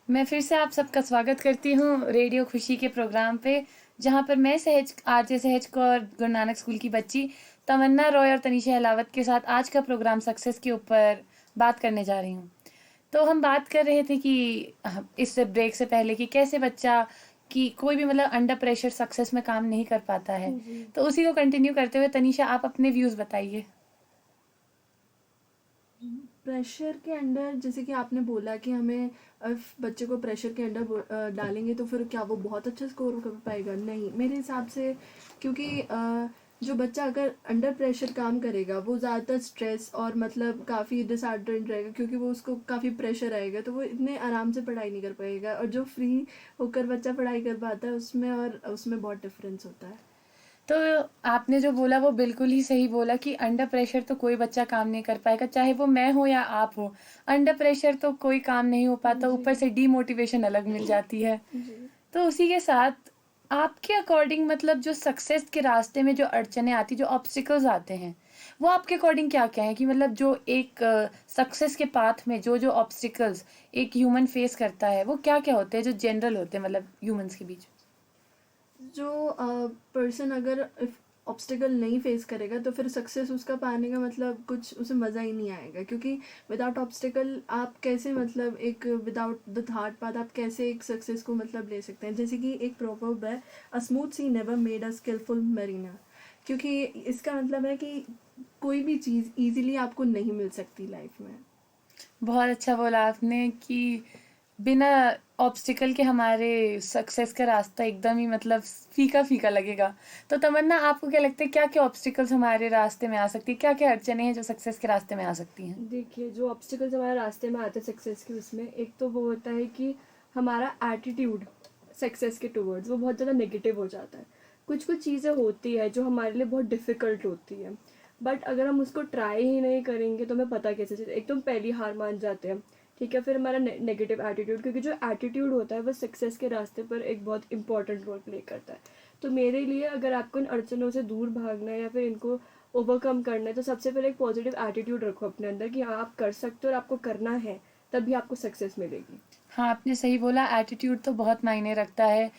मैं फिर से आप सबका स्वागत करती हूँ रेडियो खुशी के प्रोग्राम पे, जहाँ पर मैं सहज आरजे सहज कौर गुरु नानक स्कूल की बच्ची तमन्ना रॉय और तनीषा अहलावत के साथ आज का प्रोग्राम सक्सेस के ऊपर बात करने जा रही हूँ। तो हम बात कर रहे थे कि इस ब्रेक से पहले कि कैसे बच्चा कि कोई भी मतलब अंडर प्रेशर सक्सेस में काम नहीं कर पाता है। तो उसी को कंटिन्यू करते हुए तनीषा आप अपने व्यूज़ बताइए। प्रेशर के अंडर जैसे कि आपने बोला कि हमें बच्चे को प्रेशर के अंडर डालेंगे तो फिर क्या वो बहुत अच्छा स्कोर कर पाएगा? नहीं, मेरे हिसाब से। क्योंकि जो बच्चा अगर अंडर प्रेशर काम करेगा वो ज़्यादातर स्ट्रेस और मतलब काफ़ी डिसऑर्डर्ड रहेगा, क्योंकि वो उसको काफ़ी प्रेशर आएगा तो वो इतने आराम से पढ़ाई नहीं कर पाएगा। और जो फ्री होकर बच्चा पढ़ाई कर पाता है उसमें और उसमें बहुत डिफरेंस होता है। तो आपने जो बोला वो बिल्कुल ही सही बोला कि अंडर प्रेशर तो कोई बच्चा काम नहीं कर पाएगा, चाहे वो मैं हो या आप हो। अंडर प्रेशर तो कोई काम नहीं हो पाता, ऊपर से डीमोटिवेशन अलग मिल जाती है। जी। तो उसी के साथ आपके अकॉर्डिंग मतलब जो सक्सेस के रास्ते में जो अड़चने आती, जो ऑब्स्टिकल्स आते हैं, वो आपके अकॉर्डिंग क्या क्या है कि मतलब जो एक सक्सेस के पाथ में जो जो ऑब्स्टिकल्स एक ह्यूमन फेस करता है वो क्या क्या होते हैं जो जनरल होते हैं मतलब ह्यूमंस के बीच। जो पर्सन अगर ऑब्स्टिकल नहीं फेस करेगा तो फिर सक्सेस उसका पाने का मतलब कुछ उसे मज़ा ही नहीं आएगा, क्योंकि विदाउट ऑब्स्टिकल आप कैसे मतलब एक विदाउट द थार्ड पाथ आप कैसे एक सक्सेस को मतलब ले सकते हैं? जैसे कि एक प्रोवर्ब है, a smooth sea never made a skilful mariner. क्योंकि इसका मतलब है कि कोई भी चीज़ इजीली आपको नहीं मिल सकती लाइफ में। बहुत अच्छा बोला आपने कि बिना ऑब्स्टिकल के हमारे सक्सेस का रास्ता एकदम ही मतलब फीका फीका लगेगा। तो तमन्ना आपको क्या लगता है क्या क्या ऑब्स्टिकल्स हमारे रास्ते में आ सकती है, क्या क्या अड़चने हैं जो सक्सेस के रास्ते में आ सकती हैं। देखिए, जो ऑब्स्टिकल्स हमारे रास्ते में आते हैं सक्सेस के, उसमें एक तो वो होता है कि हमारा एटीट्यूड सक्सेस के टूवर्ड्स वो बहुत ज़्यादा नेगेटिव हो जाता है। कुछ कुछ चीज़ें होती है जो हमारे लिए बहुत डिफ़िकल्ट होती है, बट अगर हम उसको ट्राई ही नहीं करेंगे तो हमें पता कैसे चले। एक तो हम पहली हार मान जाते हैं, ठीक है। फिर हमारा नेगेटिव एटीट्यूड, क्योंकि जो एटीट्यूड होता है वो सक्सेस के रास्ते पर एक बहुत इंपॉर्टेंट रोल प्ले करता है। तो मेरे लिए अगर आपको इन अड़चनों से दूर भागना है या फिर इनको ओवरकम करना है तो सबसे पहले एक पॉजिटिव एटीट्यूड रखो अपने अंदर कि हाँ आप कर सकते हो और आपको करना है, तभी आपको सक्सेस मिलेगी। हाँ, आपने सही बोला, एटीट्यूड तो बहुत मायने रखता है।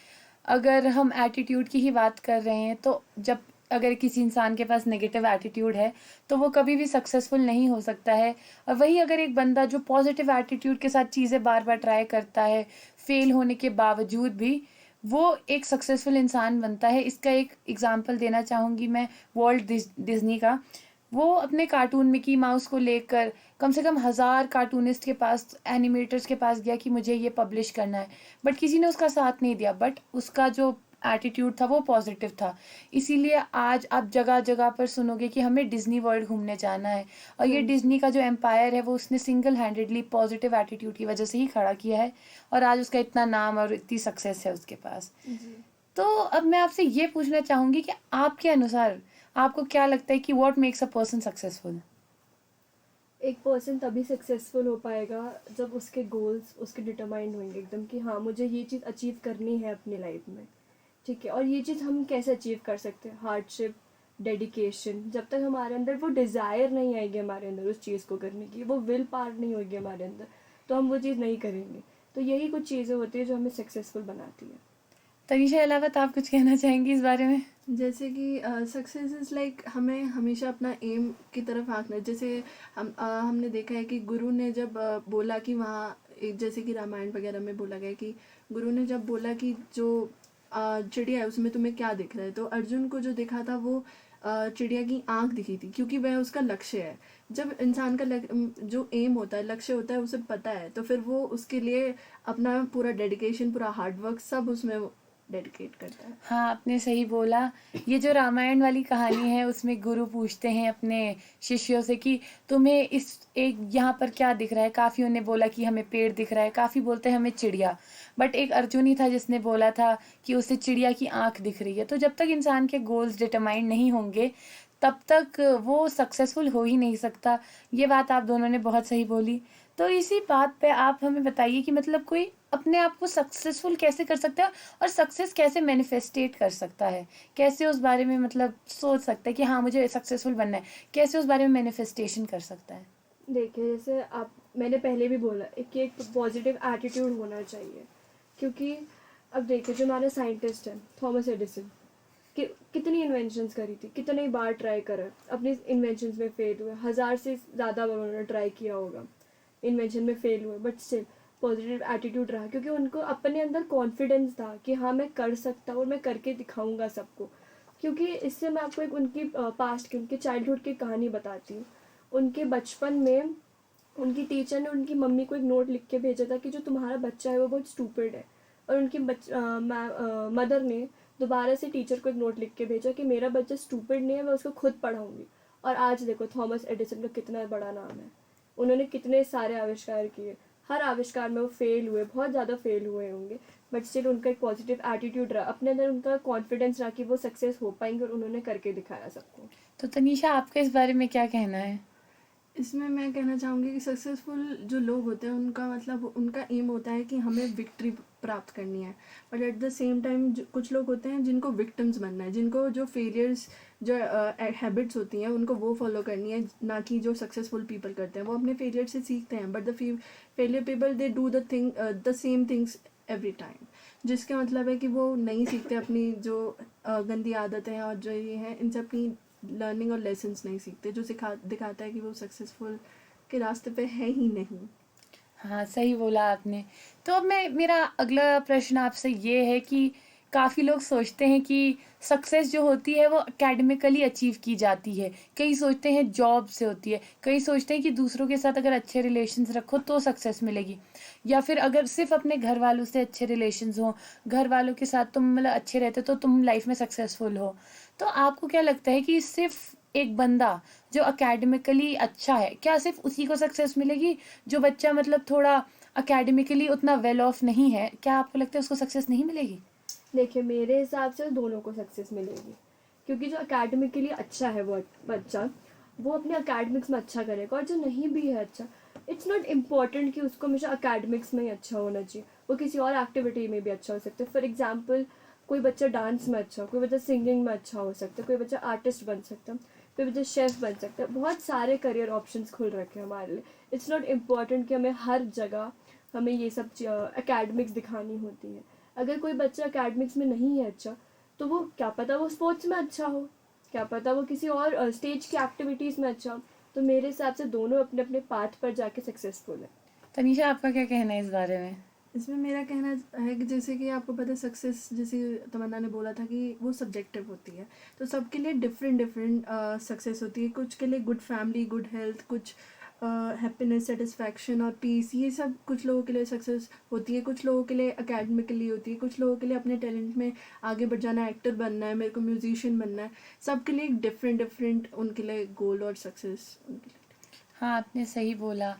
अगर हम एटीट्यूड की ही बात कर रहे हैं तो जब अगर किसी इंसान के पास नेगेटिव एटीट्यूड है तो वो कभी भी सक्सेसफुल नहीं हो सकता है। और वही अगर एक बंदा जो पॉजिटिव एटीट्यूड के साथ चीज़ें बार बार ट्राई करता है, फेल होने के बावजूद भी वो एक सक्सेसफुल इंसान बनता है। इसका एक एग्जांपल देना चाहूँगी मैं, वॉल्ट डिज्नी का। वो अपने कार्टून मिकी माउस को लेकर कम से कम 1000 कार्टूनिस्ट के पास, एनिमेटर्स के पास गया कि मुझे ये पब्लिश करना है, बट किसी ने उसका साथ नहीं दिया। बट उसका जो एटीट्यूड था वो पॉजिटिव था। इसीलिए आज आप जगह जगह पर सुनोगे कि हमें डिज्नी वर्ल्ड घूमने जाना है। और हाँ ये जी। डिज्नी का जो एम्पायर है वो उसने सिंगल हैंडेडली पॉजिटिव एटीट्यूड की वजह से ही खड़ा किया है। और आज उसका इतना नाम और इतनी सक्सेस है उसके पास। जी। तो अब मैं आपसे ये पूछना चाहूंगी कि आपके अनुसार आपको क्या लगता है कि what makes a person successful. एक पर्सन तभी सक्सेसफुल हो पाएगा जब उसके गोल्स उसके डिटरमाइंड होंगे एकदम कि हाँ मुझे ये चीज़ अचीव करनी है अपनी लाइफ में, ठीक है। और ये चीज़ हम कैसे अचीव कर सकते हैं? Hardship, dedication. जब तक हमारे अंदर वो डिज़ायर नहीं आएगी हमारे अंदर उस चीज़ को करने की, वो विल पावर नहीं होगी हमारे अंदर, तो हम वो चीज़ नहीं करेंगे। तो यही कुछ चीज़ें होती है जो हमें सक्सेसफुल बनाती है। तनीषा अलावत आप कुछ कहना चाहेंगी इस बारे में। जैसे कि सक्सेस इज़ लाइक हमें हमेशा अपना एम की तरफ हाँकना है। जैसे हमने देखा है कि गुरु ने जब बोला कि वहाँ जैसे कि रामायण वगैरह में बोला गया कि गुरु ने जब बोला कि जो चिड़िया है उसमें तुम्हें क्या दिख रहा है, तो अर्जुन को जो दिखा था वो चिड़िया की आंख दिखी थी, क्योंकि वह उसका लक्ष्य है। जब इंसान का जो एम होता है, लक्ष्य होता है, उसे पता है तो फिर वो उसके लिए अपना पूरा डेडिकेशन, पूरा हार्डवर्क सब उसमें डेडिकेट करता है। हाँ, आपने सही बोला। ये जो रामायण वाली कहानी है उसमें गुरु पूछते हैं अपने शिष्यों से कि तुम्हें इस एक यहाँ पर क्या दिख रहा है। काफियों ने बोला कि हमें पेड़ दिख रहा है, काफी बोलते हैं हमें चिड़िया। बट एक अर्जुन ही था जिसने बोला था कि उसे चिड़िया की आंख दिख रही है। तो जब तक इंसान के गोल्स डिटरमाइंड नहीं होंगे तब तक वो सक्सेसफुल हो ही नहीं सकता। ये बात आप दोनों ने बहुत सही बोली। तो इसी बात पे आप हमें बताइए कि मतलब कोई अपने आप को सक्सेसफुल कैसे कर सकता है और सक्सेस कैसे मैनिफेस्टेट कर सकता है, कैसे उस बारे में मतलब सोच सकता है कि हाँ मुझे सक्सेसफुल बनना है, कैसे उस बारे में मैनिफेस्टेशन कर सकता है। देखिए, जैसे आप मैंने पहले भी बोला कि एक पॉजिटिव एटीट्यूड होना चाहिए, क्योंकि अब देखिए जो हमारे साइंटिस्ट हैं थॉमस एडिसन, कि कितनी इन्वेंशंस करी थी, कितनी बार ट्राई करा, अपनी इन्वेंशंस में फेल हुए, 1000 से ज़्यादा बार उन्होंने ट्राई किया होगा, इन्वेंशन में फेल हुए, बट स्टिल पॉजिटिव एटीट्यूड रहा, क्योंकि उनको अपने अंदर कॉन्फिडेंस था कि हाँ मैं कर सकता हूँ और मैं करके दिखाऊंगा सबको। क्योंकि इससे मैं आपको एक उनकी पास्ट की, उनके चाइल्डहुड की कहानी बताती हूँ। उनके बचपन में उनकी टीचर ने उनकी मम्मी को एक नोट लिख के भेजा था कि जो तुम्हारा बच्चा है वो बहुत स्टूपिड है, और उनकी मदर ने दोबारा से टीचर को एक नोट लिख के भेजा कि मेरा बच्चा स्टूपिड नहीं है, मैं उसको खुद पढ़ाऊंगी। और आज देखो थॉमस एडिसन का कितना बड़ा नाम है, उन्होंने कितने सारे आविष्कार किए, हर आविष्कार में वो फेल हुए, बहुत ज़्यादा फेल हुए होंगे, बट स्टिल उनका एक पॉजिटिव एटीट्यूड रहा, अपने अंदर उनका कॉन्फिडेंस रहा कि वो सक्सेस हो पाएंगे, और उन्होंने करके दिखाया सबको। तो तनीषा, आपका इस बारे में क्या कहना है? इसमें मैं कहना चाहूँगी कि सक्सेसफुल जो लोग होते हैं उनका मतलब उनका एम होता है कि हमें विक्ट्री प्राप्त करनी है, but at the same time कुछ लोग होते हैं जिनको विक्टिम्स बनना है, जिनको जो फेलियर्स जो हैबिट्स होती हैं उनको वो फॉलो करनी है, ना कि जो सक्सेसफुल पीपल करते हैं वो अपने फेलियर से सीखते हैं, but the failure people they do the same things every time, जिसका मतलब है कि वो नहीं सीखते अपनी जो गंदी आदतें हैं और जो ये हैं इनसे अपनी लर्निंग और लेसन्स नहीं सीखते, जो दिखाता है कि वो सक्सेसफुल के रास्ते पे है ही नहीं। हाँ, सही बोला आपने। तो अब मेरा अगला प्रश्न आपसे ये है कि काफ़ी लोग सोचते हैं कि सक्सेस जो होती है वो एकेडमिकली अचीव की जाती है, कई सोचते हैं जॉब से होती है, कई सोचते हैं कि दूसरों के साथ अगर अच्छे रिलेशंस रखो तो सक्सेस मिलेगी, या फिर अगर सिर्फ अपने घर वालों से अच्छे रिलेशंस हो, घर वालों के साथ तुम मतलब अच्छे रहते तो तुम लाइफ में सक्सेसफुल हो। तो आपको क्या लगता है कि सिर्फ एक बंदा जो एकेडमिकली अच्छा है, क्या सिर्फ उसी को सक्सेस मिलेगी? जो बच्चा मतलब थोड़ा एकेडमिकली उतना वेल ऑफ नहीं है, क्या आपको लगता है उसको सक्सेस नहीं मिलेगी? देखिए मेरे हिसाब से दोनों को सक्सेस मिलेगी, क्योंकि जो अकेडमिकली अच्छा है वो बच्चा, वो अपने अकेडमिक्स में अच्छा करेगा, और जो नहीं भी है अच्छा, इट्स नॉट इम्पॉर्टेंट कि उसको हमेशा अकेडमिक्स में ही अच्छा होना चाहिए, वो किसी और एक्टिविटी में भी अच्छा हो सकता है। फॉर एग्जाम्पल कोई बच्चा डांस में अच्छा हो, कोई बच्चा सिंगिंग में अच्छा हो सकता है, कोई बच्चा आर्टिस्ट बन सकता है, कोई बच्चा शेफ बन सकता है, बहुत सारे करियर ऑप्शंस खुल रखे हैं हमारे लिए। इट्स नॉट इम्पॉर्टेंट कि हमें हर जगह हमें ये सब अकेडमिक्स दिखानी होती है। अगर कोई बच्चा अकेडमिक्स में नहीं है अच्छा, तो वो क्या पता वो स्पोर्ट्स में अच्छा हो, क्या पता वो किसी और स्टेज की एक्टिविटीज़ में अच्छा हो। तो मेरे हिसाब से दोनों अपने अपने पाथ पर जाके सक्सेसफुल है। तनीषा, आपका क्या कहना है इस बारे में? इसमें मेरा कहना है कि जैसे कि आपको पता है सक्सेस, जैसे तमन्ना ने बोला था कि वो सब्जेक्टिव होती है, तो सबके लिए डिफरेंट डिफरेंट सक्सेस होती है। कुछ के लिए गुड फैमिली, गुड हेल्थ, कुछ हैप्पीनेस, सेटिस्फैक्शन और पीस, ये सब कुछ लोगों के लिए सक्सेस होती है। कुछ लोगों के लिए एकेडमिकली होती है, कुछ लोगों के लिए अपने टैलेंट में आगे बढ़ जाना, एक्टर बनना है, मेरे को म्यूजिशियन बनना है। सबके लिए डिफरेंट डिफरेंट उनके लिए गोल और सक्सेस उनके लिए। हाँ, आपने सही बोला।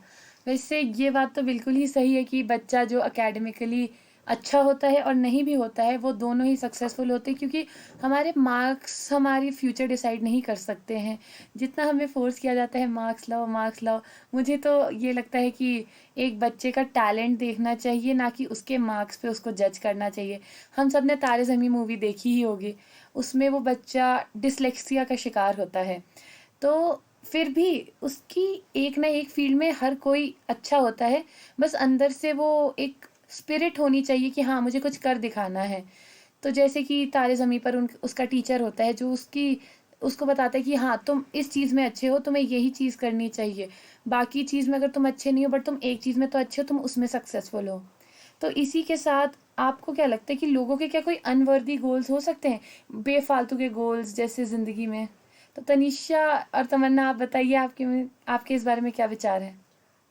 वैसे ये बात तो बिल्कुल ही सही है कि बच्चा जो एकेडमिकली अच्छा होता है और नहीं भी होता है, वो दोनों ही सक्सेसफुल होते हैं, क्योंकि हमारे मार्क्स हमारी फ्यूचर डिसाइड नहीं कर सकते हैं। जितना हमें फोर्स किया जाता है मार्क्स लाओ मार्क्स लाओ, मुझे तो ये लगता है कि एक बच्चे का टैलेंट देखना चाहिए, ना कि उसके मार्क्स पे उसको जज करना चाहिए। हम सब ने तारे ज़मीं मूवी देखी ही होगी, उसमें वो बच्चा डिसलेक्सिया का शिकार होता है, तो फिर भी उसकी एक ना एक फील्ड में हर कोई अच्छा होता है, बस अंदर से वो एक स्पिरिट होनी चाहिए कि हाँ मुझे कुछ कर दिखाना है। तो जैसे कि तारे ज़मीं पर उसका टीचर होता है जो उसको बताता है कि हाँ तुम इस चीज़ में अच्छे हो, तुम्हें यही चीज़ करनी चाहिए, बाकी चीज़ में अगर तुम अच्छे नहीं हो बट तुम एक चीज़ में तो अच्छे हो, तुम उसमें सक्सेसफुल हो। तो इसी के साथ आपको क्या लगता है कि लोगों के क्या कोई अनवर्दी गोल्स हो सकते हैं, बेफालतू के गोल्स जैसे ज़िंदगी में? तो तनिषा और तमन्ना, आप बताइए आपके इस बारे में क्या विचार है?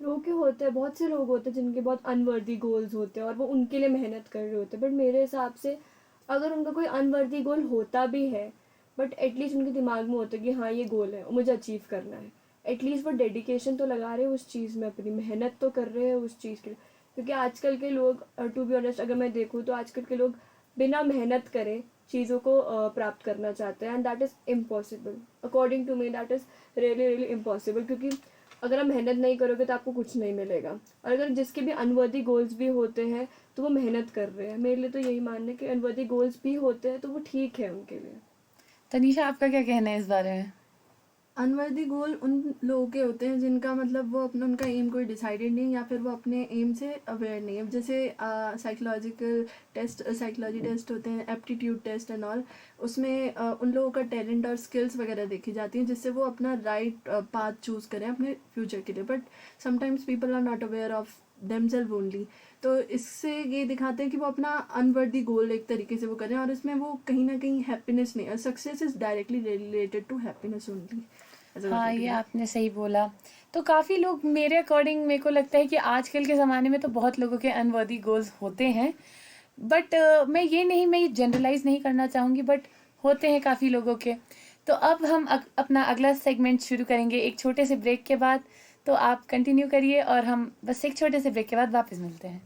लोगों के होते हैं, बहुत से लोग होते हैं जिनके बहुत अनवर्दी गोल्स होते हैं और वो उनके लिए मेहनत कर रहे होते हैं, बट मेरे हिसाब से अगर उनका कोई अनवर्दी गोल होता भी है, बट एटलीस्ट उनके दिमाग में होता है कि हाँ ये गोल है, मुझे अचीव करना है, एटलीस्ट वो डेडिकेशन तो लगा रहे हैं उस चीज़ में, अपनी मेहनत तो कर रहे हैं उस चीज़ के लिए। क्योंकि आजकल के लोग, टू बी ऑनेस्ट अगर मैं देखूँ तो आजकल के लोग बिना मेहनत करे चीज़ों को प्राप्त करना चाहते हैं, and that is impossible. According to me that is really really impossible, क्योंकि अगर आप मेहनत नहीं करोगे तो आपको कुछ नहीं मिलेगा। और अगर जिसके भी अनवर्दी गोल्स भी होते हैं तो वो मेहनत कर रहे हैं। मेरे लिए तो यही मानना है कि अनवर्दी गोल्स भी होते हैं तो वो ठीक है उनके लिए। तनिषा, आपका क्या कहना है इस बारे में? अनवर्दी गोल उन लोगों के होते हैं जिनका मतलब वो अपना उनका एम कोई डिसाइडेड नहीं, या फिर वो अपने एम से अवेयर नहीं है। जैसे साइकोलॉजिकल टेस्ट, साइकोलॉजी टेस्ट होते हैं, एप्टीट्यूड टेस्ट एंड ऑल, उसमें उन लोगों का टैलेंट और स्किल्स वगैरह देखी जाती हैं जिससे वो अपना राइट पाथ चूज़ करें अपने फ्यूचर के लिए। But sometimes people are not aware of themselves only, तो इससे ये दिखाते हैं कि वो अपना अनवर्दी गोल एक तरीके से वो करें, और इसमें वो कहीं ना कहीं हैप्पीनेस नहीं, success is directly related to happiness only. हाँ, ये आपने सही बोला। तो काफ़ी लोग, मेरे अकॉर्डिंग मेरे को लगता है कि आजकल के ज़माने में तो बहुत लोगों के अनवर्दी गोल्स होते हैं, बट मैं ये जनरलाइज नहीं करना चाहूँगी, बट होते हैं काफ़ी लोगों के। तो अब हम अपना अगला सेगमेंट शुरू करेंगे एक छोटे से ब्रेक के बाद। तो आप कंटिन्यू करिए और हम बस एक छोटे से ब्रेक के बाद वापस मिलते हैं।